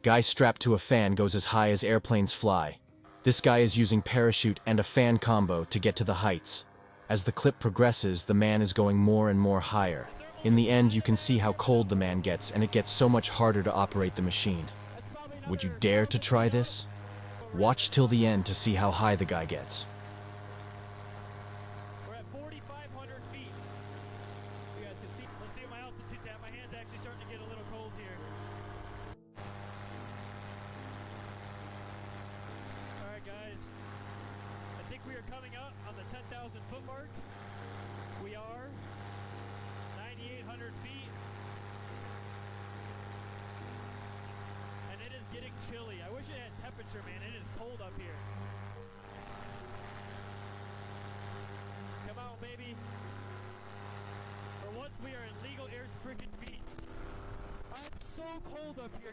Guy strapped to a fan goes as high as airplanes fly. This guy is using parachute and a fan combo to get to the heights. As the clip progresses, the man is going more and more higher. In the end, you can see how cold the man gets, and it gets so much harder to operate the machine. Would you dare to try this? Watch till the end to see how high the guy gets. We're at 4,500 feet. You guys can see. Let's see my altitude tab. My hand's actually starting to get a little cold here. All right, guys. I think we are coming up on the 10,000 foot mark. We are 9,800 feet. And it is getting chilly. I wish it had temperature, man. It is cold up here. Come on, baby. For once, we are in legal air freaking feet. I'm so cold up here, guys.